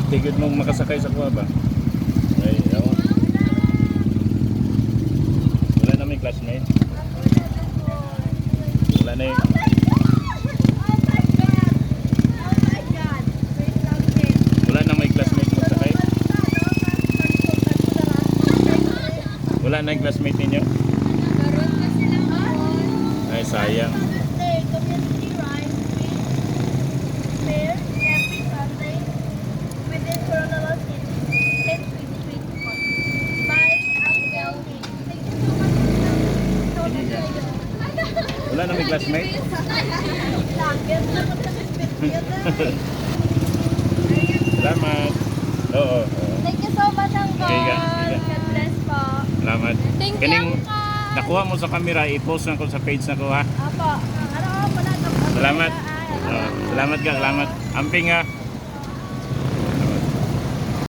tigid mong makasakay sa kuha ba? Ay, ako. Wala na may classmate. Wala na yung... Wala na may classmate mo sakay? Wala na yung classmate ninyo? Ay, sayang. Wala na may classmate? Salamat. Oo. Thank you so much, Uncle. Okay, ga. God bless po. Salamat. Thank you, Kaning Uncle. nakuha mo sa camera, i-post na ko sa page na ko ha. Apo. Ano po na ito? Salamat. Salamat ka, salamat. Amping ha.